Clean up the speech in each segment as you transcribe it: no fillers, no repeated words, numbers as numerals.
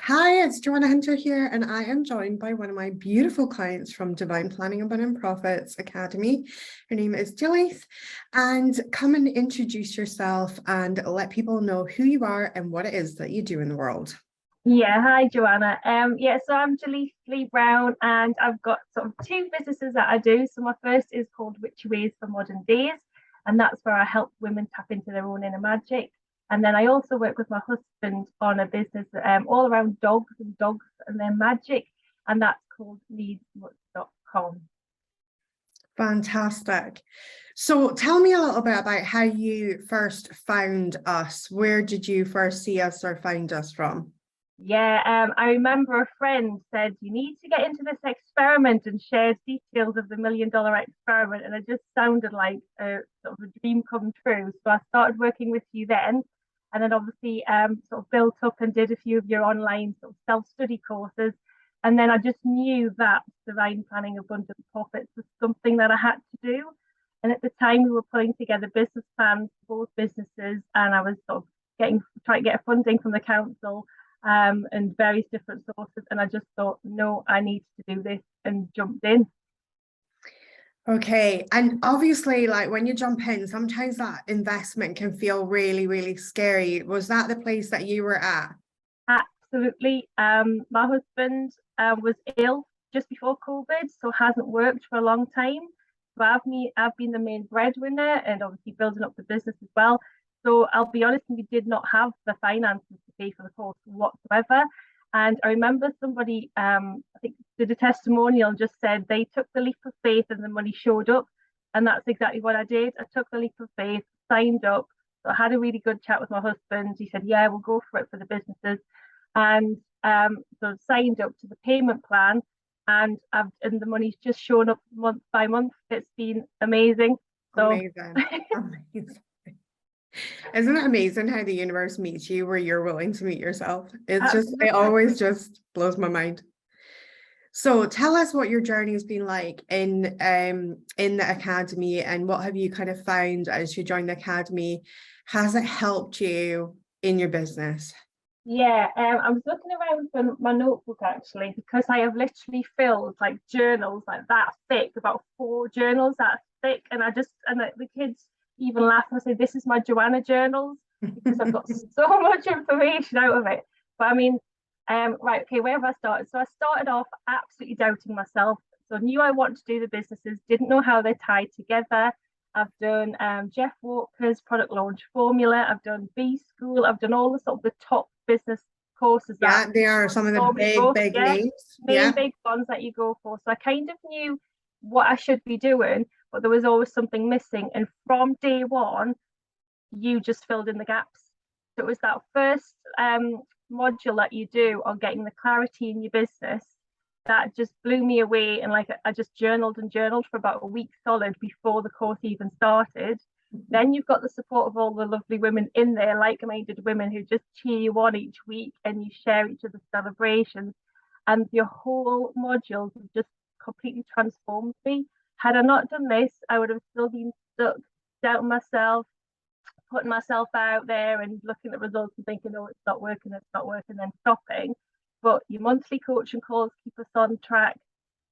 Hi, it's Joanna Hunter here, and I am joined by one of my beautiful clients from Divine Planning Abundant Profits Academy. Her name is Jaelithe, and come and introduce yourself and let people know who you are and what it is that you do in the world. Yeah, hi Joanna. So I'm Jaelithe Leigh-Brown and I've got sort of two businesses that I do. So my first is called Witchy Ways for Modern Days, and that's where I help women tap into their own inner magic. And then I also work with my husband on a business all around dogs and their magic, and that's called needsmuch.com. Fantastic. So tell me a little bit about how you first found us. Where did you first see us or find us from? I remember a friend said, you need to get into this experiment and shared details of the $1,000,000 experiment. And it just sounded like a sort of a dream come true. So I started working with you then. And then obviously sort of built up and did a few of your online sort of self-study courses. And then I just knew that Divine Planning Abundant Profits was something that I had to do. And at the time we were putting together business plans for both businesses, and I was sort of trying to get funding from the council and various different sources. And I just thought, no, I need to do this, and jumped in. Okay, and obviously, like when you jump in, sometimes that investment can feel really, really scary. Was that the place that you were at? Absolutely. My husband was ill just before COVID, so hasn't worked for a long time. So I've been the main breadwinner and obviously building up the business as well. So I'll be honest, we did not have the finances to pay for the course whatsoever. And I remember somebody, I think, did a testimonial, just said they took the leap of faith and the money showed up. And that's exactly what I did. I took the leap of faith, signed up. So I had a really good chat with my husband. He said, yeah, we'll go for it for the businesses. And so signed up to the payment plan. And the money's just shown up month by month. It's been amazing. So amazing. Amazing. Isn't it amazing how the universe meets you where you're willing to meet yourself? It always just blows my mind. So tell us what your journey has been like in the academy, and what have you kind of found as you joined the academy? Has it helped you in your business? Yeah, I was looking around for my notebook actually, because I have literally filled like journals like that thick, about 4 journals that thick, and the kids even laugh and say, this is my Joanna journals, because I've got so much information out of it. But I mean, right, okay, where have I started? So I started off absolutely doubting myself. So I knew I wanted to do the businesses, didn't know how they tied together. I've done Jeff Walker's product launch formula. I've done B School. I've done all the sort of the top business courses. Yeah, they are some of the big names. Main big ones that you go for. So I kind of knew what I should be doing, but there was always something missing. And from day one, you just filled in the gaps. So it was that first module that you do on getting the clarity in your business that just blew me away. And like I just journaled for about a week solid before the course even started. Then you've got the support of all the lovely women in there, like-minded women who just cheer you on each week, and you share each other's celebrations. And your whole modules have just completely transformed me. Had I not done this, I would have still been stuck, doubting myself, putting myself out there and looking at results and thinking, oh, it's not working, then stopping. But your monthly coaching calls keep us on track.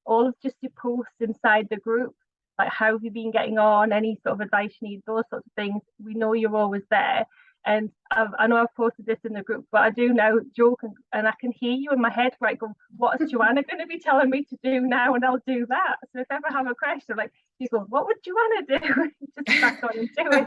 All of just your posts inside the group, like how have you been getting on, any sort of advice you need, those sorts of things. We know you're always there. And I know I've posted this in the group, but I do now joke and I can hear you in my head, right, go, what is Joanna going to be telling me to do now? And I'll do that. So if I ever have a question, like, you go, what would Joanna do? Just crack on and do it.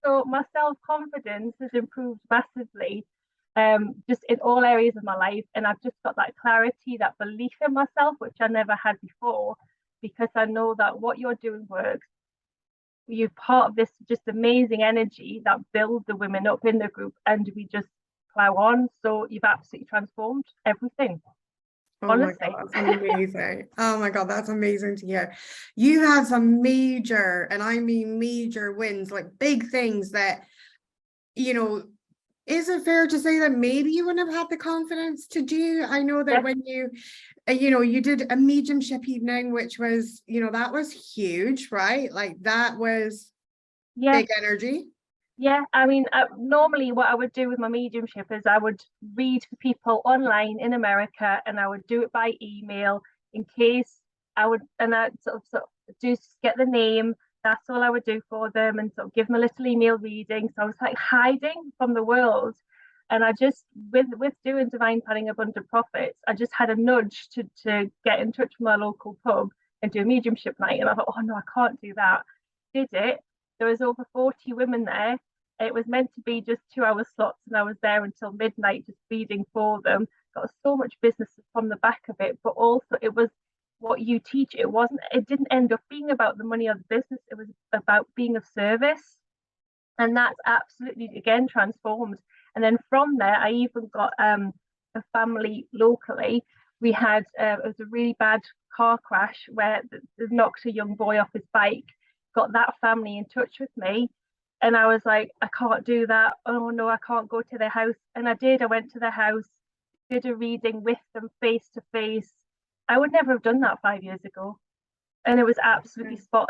So my self-confidence has improved massively, just in all areas of my life. And I've just got that clarity, that belief in myself, which I never had before, because I know that what you're doing works. You're part of this just amazing energy that builds the women up in the group, and we just plow on. So you've absolutely transformed everything. Oh honestly. My God, that's amazing. Oh my God, that's amazing to hear. You had some major, and I mean major wins, like big things that, you know, is it fair to say that maybe you wouldn't have had the confidence to do? I know that when you did a mediumship evening, which was, that was huge, right? Like that was big energy. Yeah, I mean, normally what I would do with my mediumship is I would read for people online in America, and I would do it by email in case I would, and I sort of just get the name. That's all I would do for them, and sort of give them a little email reading. So I was like hiding from the world, and I just with doing divine planning abundant profits, I just had a nudge to get in touch with my local pub and do a mediumship night, and I thought, oh no, I can't do that. Did it? There was over 40 women there. It was meant to be just 2 hour slots, and I was there until midnight just feeding for them. Got so much business from the back of it, but also it was what you teach. It didn't end up being about the money or the business. It was about being of service. And that's absolutely, again, transformed. And then from there, I even got a family locally. We had, it was a really bad car crash where they knocked a young boy off his bike, got that family in touch with me, and I was like, I can't do that. Oh no, I can't go to their house. And I did. I went to their house, did a reading with them face to face. I would never have done that 5 years ago. And it was absolutely spot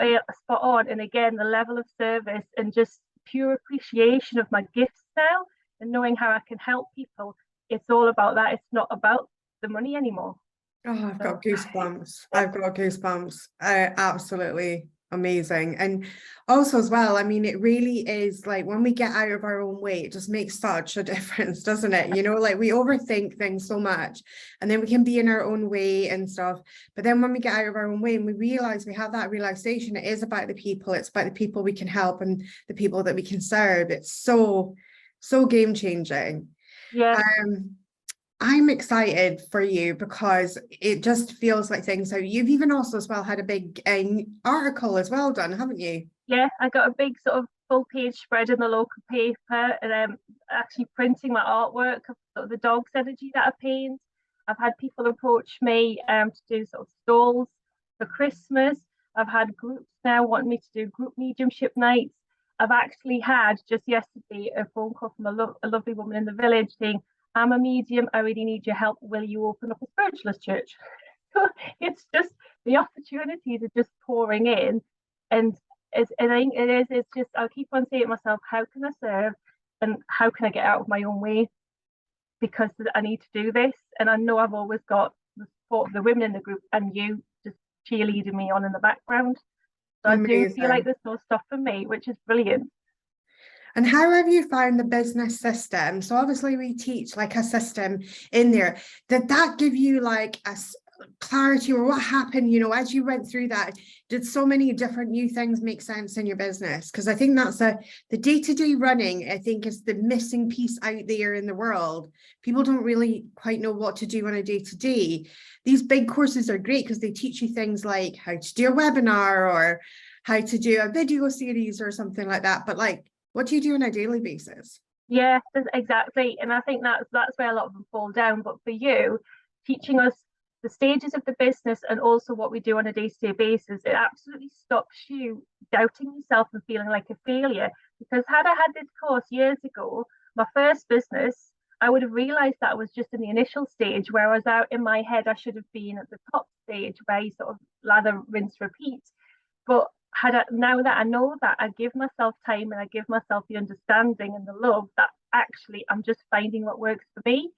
on. And again, the level of service and just pure appreciation of my gifts now and knowing how I can help people. It's all about that. It's not about the money anymore. Oh, I've So, got goosebumps. yeah. I've got goosebumps. Absolutely amazing. And also as well, I mean, it really is like when we get out of our own way, it just makes such a difference, doesn't it? You know, like we overthink things so much and then we can be in our own way and stuff. But then when we get out of our own way and we realize we have that realization, it is about the people, it's about the people we can help and the people that we can serve. It's so, so game changing. Yeah. I'm excited for you because it just feels like things. So you've even also as well had a big article as well done, haven't you? Yeah, I got a big sort of full page spread in the local paper, and actually printing my artwork of sort of the dog's energy that I paint. I've had people approach me to do sort of stalls for Christmas. I've had groups now wanting me to do group mediumship nights. I've actually had just yesterday a phone call from a lovely woman in the village saying, I'm a medium, I really need your help. Will you open up a spiritualist church? So it's just the opportunities are just pouring in. And I think it's just, I'll keep on saying to myself, how can I serve and how can I get out of my own way? Because I need to do this. And I know I've always got the support of the women in the group and you just cheerleading me on in the background. So I do feel like Amazing. there's no stopping me, which is brilliant. And how have you found the business system? So obviously we teach like a system in there. Did that give you like a clarity or what happened, you know, as you went through that? Did so many different new things make sense in your business? Because I think that's the day-to-day running, I think, is the missing piece out there in the world. People don't really quite know what to do on a day-to-day. These big courses are great because they teach you things like how to do a webinar or how to do a video series or something like that. But like, what do you do on a daily basis? Yeah, exactly. And I think that's where a lot of them fall down. But for you, teaching us the stages of the business and also what we do on a day-to-day basis, it absolutely stops you doubting yourself and feeling like a failure. Because had I had this course years ago, my first business, I would have realized that I was just in the initial stage, whereas out in my head, I should have been at the top stage where you sort of lather, rinse, repeat. But now that I know that, I give myself time and I give myself the understanding and the love that actually I'm just finding what works for me.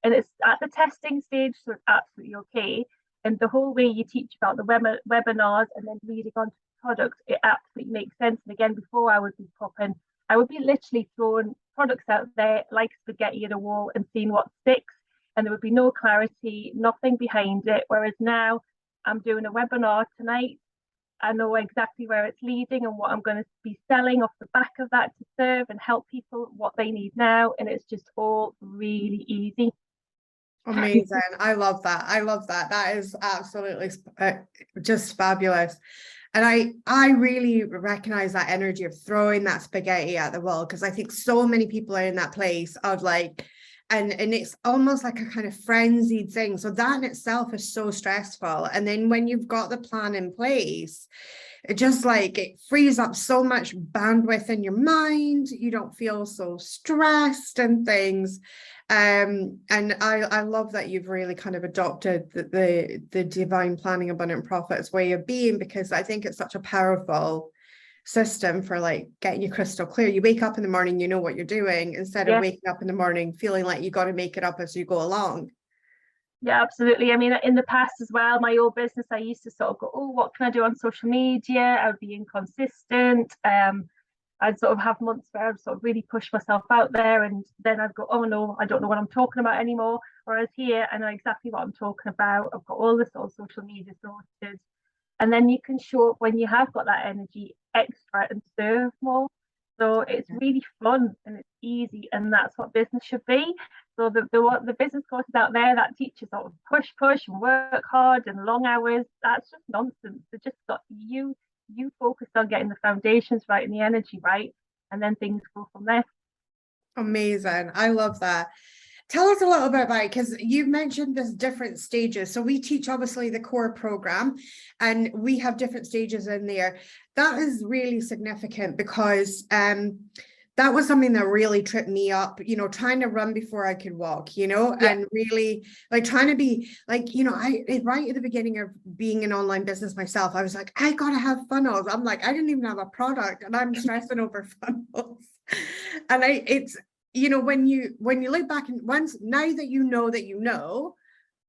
And it's at the testing stage, so it's absolutely okay. And the whole way you teach about the webinars and then leading on to products, it absolutely makes sense. And again, before I would be literally throwing products out there like spaghetti at a wall and seeing what sticks. And there would be no clarity, nothing behind it. Whereas now I'm doing a webinar tonight. I know exactly where it's leading and what I'm going to be selling off the back of that to serve and help people what they need now. And it's just all really easy. Amazing. I love that. I love that. That is absolutely just fabulous. And I really recognize that energy of throwing that spaghetti at the wall because I think so many people are in that place of like, and it's almost like a kind of frenzied thing. So that in itself is so stressful. And then when you've got the plan in place, it just like it frees up so much bandwidth in your mind. You don't feel so stressed and things. And I love that you've really kind of adopted the divine planning abundant profits way of being, because I think it's such a powerful system for like getting you crystal clear. You wake up in the morning, you know what you're doing, instead of waking up in the morning feeling like you got to make it up as you go along. Yeah, absolutely. I mean, in the past as well, my old business, I used to sort of go, oh, what can I do on social media? I would be inconsistent. I'd sort of have months where I'd sort of really push myself out there, and then I'd go, oh no, I don't know what I'm talking about anymore. Whereas here, I know exactly what I'm talking about. I've got all this sort of social media sorted. And then you can show up when you have got that energy extra and serve more. So it's really fun and it's easy, and that's what business should be. So the business courses out there that teach you sort of push and work hard and long hours, that's just nonsense. They just got you focused on getting the foundations right and the energy right, and then things go from there. Amazing. I love that. Tell us a little bit about it, because you've mentioned there's different stages. So we teach obviously the core program, and we have different stages in there. That is really significant, because that was something that really tripped me up, you know, trying to run before I could walk, you know, and really like trying to be like, you know, right at the beginning of being an online business myself, I was like, I gotta have funnels. I'm like, I didn't even have a product and I'm stressing over funnels. And it's, you know, when you look back, and now that you know,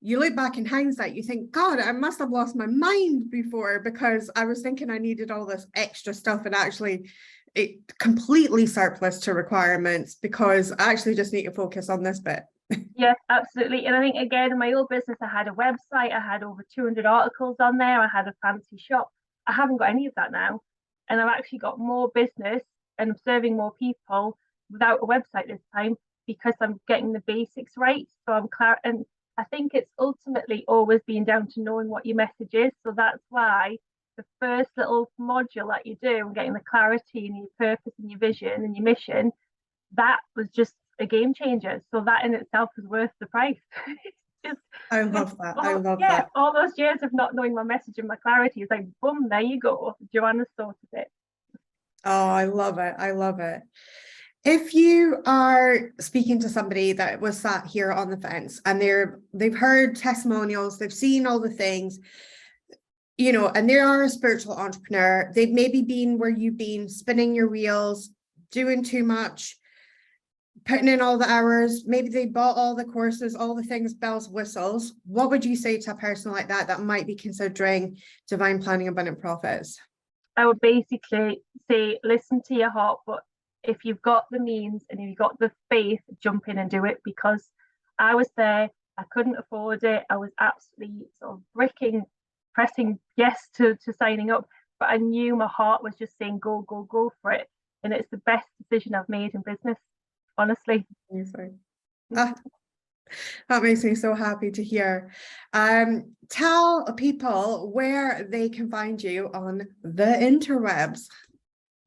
you look back in hindsight, you think, God, I must have lost my mind before, because I was thinking I needed all this extra stuff, and actually it completely surplus to requirements, because I actually just need to focus on this bit. Yeah, absolutely. And I think, again, in my old business, I had a website, I had over 200 articles on there, I had a fancy shop. I haven't got any of that now. And I've actually got more business and I'm serving more people without a website this time, because I'm getting the basics right. So I'm clear. And I think it's ultimately always being down to knowing what your message is. So that's why the first little module that you do, and getting the clarity and your purpose and your vision and your mission, that was just a game changer. So that in itself is worth the price. Just, I love that. I love that. All those years of not knowing my message and my clarity is like, boom, there you go. Joanna sorted it. Oh, I love it. I love it. If you are speaking to somebody that was sat here on the fence, and they've heard testimonials, they've seen all the things, you know, and they are a spiritual entrepreneur, they've maybe been where you've been, spinning your wheels, doing too much, putting in all the hours, maybe they bought all the courses, all the things, bells, whistles. What would you say to a person like that might be considering Divine Planning Abundant Profits? I would basically say, listen to your heart, but if you've got the means and you've got the faith, jump in and do it. Because I was there, I couldn't afford it, I was absolutely sort of pressing yes to signing up, but I knew my heart was just saying go for it, and it's the best decision I've made in business, honestly. That makes me so happy to hear. Tell people where they can find you on the interwebs.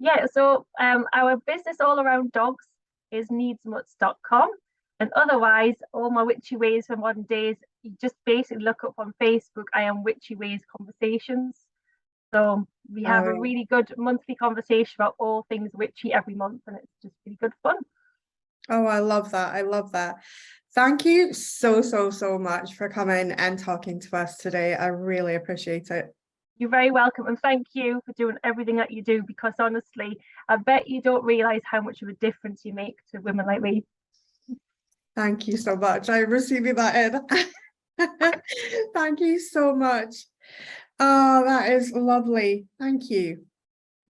Yeah, so our business all around dogs is needsmuts.com, and otherwise all my witchy ways for modern days, you just basically look up on Facebook, I am Witchy Ways Conversations. So we have a really good monthly conversation about all things witchy every month, and it's just really good fun. Oh, I love that. I love that. Thank you so much for coming and talking to us today. I really appreciate it. You're very welcome, and thank you for doing everything that you do, because honestly, I bet you don't realize how much of a difference you make to women like me. Thank you so much. I'm receiving that in. Thank you so much. Oh, that is lovely. Thank you.